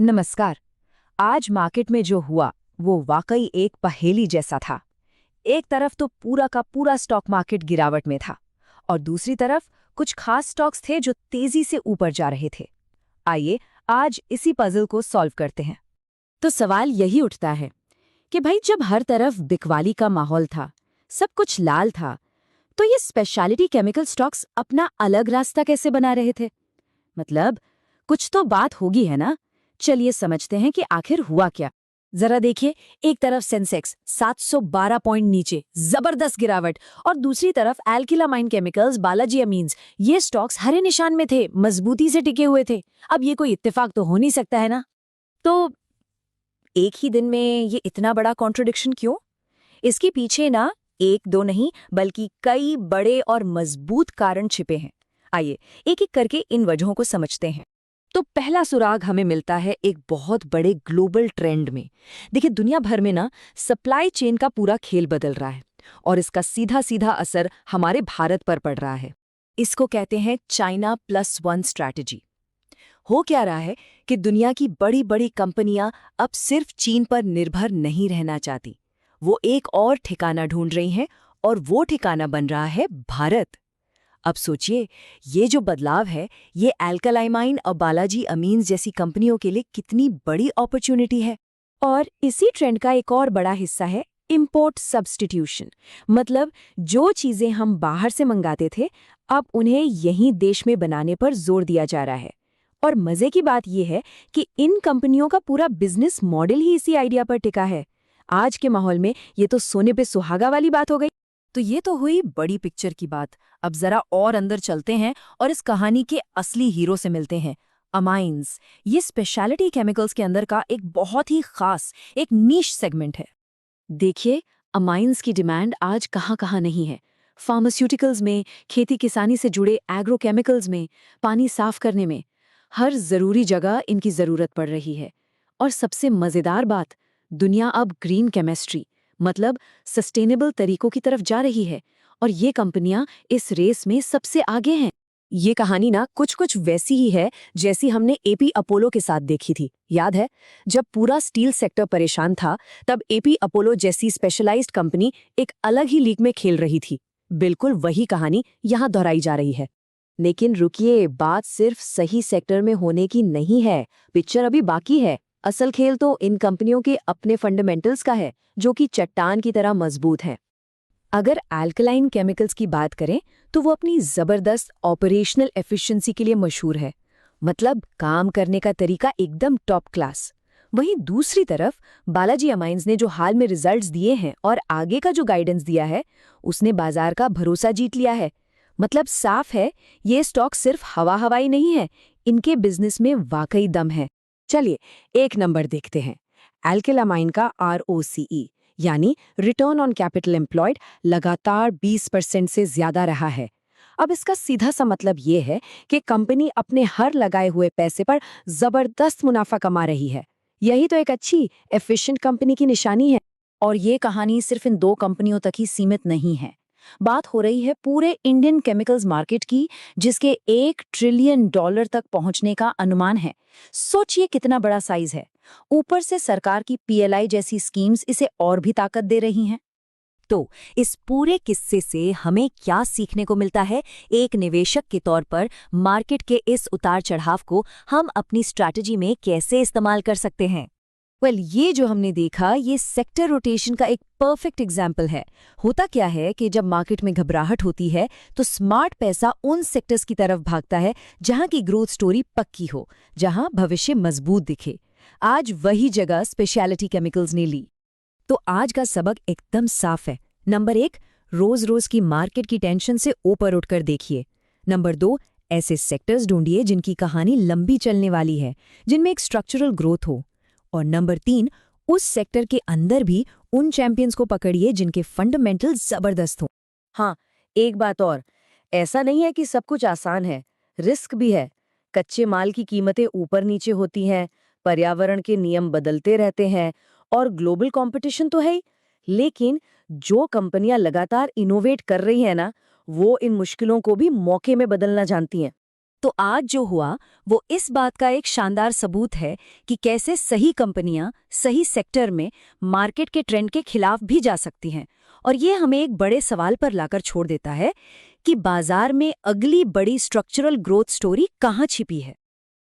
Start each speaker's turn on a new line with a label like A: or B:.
A: नमस्कार। आज मार्केट में जो हुआ वो वाकई एक पहेली जैसा था। एक तरफ तो पूरा का पूरा स्टॉक मार्केट गिरावट में था और दूसरी तरफ कुछ खास स्टॉक्स थे जो तेजी से ऊपर जा रहे थे। आइए आज इसी पजल को सॉल्व करते हैं।
B: तो सवाल यही उठता है कि भाई जब हर तरफ बिकवाली का माहौल था, सब कुछ लाल था, तो ये स्पेशलिटी केमिकल स्टॉक्स अपना अलग रास्ता कैसे बना रहे थे? मतलब कुछ तो बात होगी है ना। चलिए समझते हैं कि आखिर हुआ क्या। जरा देखिए, एक तरफ सेंसेक्स 712 पॉइंट नीचे, जबरदस्त गिरावट, और दूसरी तरफ एल्किलामाइन केमिकल्स, बालाजी अमीन्स, ये स्टॉक्स हरे निशान में थे, मजबूती से टिके हुए थे। अब ये कोई इत्तेफाक तो हो नहीं सकता है ना।
A: तो एक ही दिन में ये इतना बड़ा कॉन्ट्रडिक्शन क्यों? इसके पीछे ना एक दो नहीं बल्कि कई बड़े और मजबूत कारण छिपे हैं। आइए एक एक करके इन वजहों को समझते हैं। तो पहला सुराग हमें मिलता है एक बहुत बड़े ग्लोबल ट्रेंड में। देखिए दुनिया भर में ना सप्लाई चेन का पूरा खेल बदल रहा है और इसका सीधा सीधा असर हमारे भारत पर पड़ रहा है। इसको कहते हैं चाइना प्लस वन स्ट्रैटेजी। हो क्या रहा है कि दुनिया की बड़ी बड़ी कंपनियां अब सिर्फ चीन पर निर्भर नहीं रहना चाहती। वो एक और ठिकाना ढूंढ रही हैं और वो ठिकाना बन रहा है भारत। अब सोचिए, ये जो बदलाव है ये एल्कलाइमाइन और बालाजी अमीन्स जैसी कंपनियों के लिए कितनी बड़ी अपॉर्चुनिटी है। और इसी ट्रेंड का एक और बड़ा हिस्सा है इंपोर्ट सब्स्टिट्यूशन। मतलब जो चीजें हम बाहर से मंगाते थे अब उन्हें यहीं देश में बनाने पर जोर दिया जा रहा है। और मजे की बात यह है कि इन कंपनियों का पूरा बिजनेस मॉडल ही इसी आइडिया पर टिका है। आज के माहौल में ये तो सोने पे सुहागा वाली बात हो गई।
B: तो ये तो हुई बड़ी पिक्चर की बात। अब जरा और अंदर चलते हैं और इस कहानी के असली हीरो से मिलते हैं, अमाइंस। ये स्पेशलिटी केमिकल्स के अंदर का एक बहुत ही खास, एक नीश सेगमेंट है। देखिए, अमाइंस की डिमांड आज कहाँ कहाँ नहीं है। फार्मास्यूटिकल्स में, खेती किसानी से जुड़े एग्रोकेमिकल्स में, पानी साफ करने में, हर जरूरी जगह इनकी जरूरत पड़ रही है। और सबसे मजेदार बात, दुनिया अब ग्रीन केमिस्ट्री मतलब सस्टेनेबल तरीकों की तरफ जा रही है और ये कंपनियां इस रेस में सबसे आगे हैं।
A: ये कहानी ना कुछ कुछ वैसी ही है जैसी हमने एपी अपोलो के साथ देखी थी। याद है, जब पूरा स्टील सेक्टर परेशान था तब एपी अपोलो जैसी स्पेशलाइज्ड कंपनी एक अलग ही लीग में खेल रही थी। बिल्कुल वही कहानी यहाँ दोहराई जा रही है। लेकिन रुकिए, बात सिर्फ सही सेक्टर में होने की नहीं है, पिक्चर अभी बाकी है। असल खेल तो इन कंपनियों के अपने फंडामेंटल्स का है जो कि चट्टान की तरह मजबूत है। अगर अल्कलाइन केमिकल्स की बात करें तो वो अपनी जबरदस्त ऑपरेशनल एफिशिएंसी के लिए मशहूर है। मतलब काम करने का तरीका एकदम टॉप क्लास। वहीं दूसरी तरफ बालाजी अमाइंस ने जो हाल में रिजल्ट्स दिए हैं और आगे का जो गाइडेंस दिया है उसने बाजार का भरोसा जीत लिया है। मतलब साफ है, ये स्टॉक सिर्फ हवा हवाई नहीं है, इनके बिजनेस में वाकई दम है। चलिए एक नंबर देखते हैं। एल्किलामाइन का ROCE यानी रिटर्न ऑन कैपिटल एम्प्लॉयड लगातार 20% से ज्यादा रहा है। अब इसका सीधा सा मतलब ये है कि कंपनी अपने हर लगाए हुए पैसे पर जबरदस्त मुनाफा कमा रही है। यही तो एक अच्छी एफिशिएंट कंपनी की निशानी है।
B: और ये कहानी सिर्फ इन दो कंपनियों तक ही सीमित नहीं है। बात हो रही है पूरे इंडियन केमिकल्स मार्केट की, जिसके $1 ट्रिलियन तक पहुंचने का अनुमान है। सोचिए कितना बड़ा साइज है। ऊपर से सरकार की PLI जैसी स्कीम्स इसे और भी ताकत दे रही हैं।
A: तो इस पूरे किस्से से हमें क्या सीखने को मिलता है? एक निवेशक के तौर पर मार्केट के इस उतार चढ़ाव को हम अपनी स्ट्रैटेजी में कैसे इस्तेमाल कर सकते हैं? ये जो हमने देखा ये सेक्टर रोटेशन का एक परफेक्ट एग्जाम्पल है। होता क्या है कि जब मार्केट में घबराहट होती है तो स्मार्ट पैसा उन सेक्टर्स की तरफ भागता है जहां की ग्रोथ स्टोरी पक्की हो, जहां भविष्य मजबूत दिखे। आज वही जगह स्पेशलिटी केमिकल्स ने ली। तो आज का सबक एकदम साफ है। नंबर 1, रोज रोज की मार्केट की टेंशन से ऊपर उठकर देखिए। नंबर 2, ऐसे सेक्टर्स ढूंढिए जिनकी कहानी लंबी चलने वाली है, जिनमें एक स्ट्रक्चरल ग्रोथ हो। और नंबर 3, उस सेक्टर के अंदर भी उन चैंपियंस को पकड़िए जिनके फंडामेंटल्स जबरदस्त हों।
B: हाँ, एक बात और, ऐसा नहीं है कि सब कुछ आसान है, रिस्क भी है। कच्चे माल की कीमतें ऊपर नीचे होती हैं, पर्यावरण के नियम बदलते रहते हैं और ग्लोबल कंपटीशन तो है ही। लेकिन जो कंपनियां लगातार इनोवेट कर रही हैं ना, वो इन मुश्किलों को भी मौके में बदलना जानती हैं। तो आज जो हुआ वो इस बात का एक शानदार सबूत है कि कैसे सही कंपनियां सही सेक्टर में मार्केट के ट्रेंड के खिलाफ भी जा सकती हैं। और ये हमें एक बड़े सवाल पर लाकर छोड़ देता है कि बाजार में अगली बड़ी स्ट्रक्चरल ग्रोथ स्टोरी कहाँ छिपी है।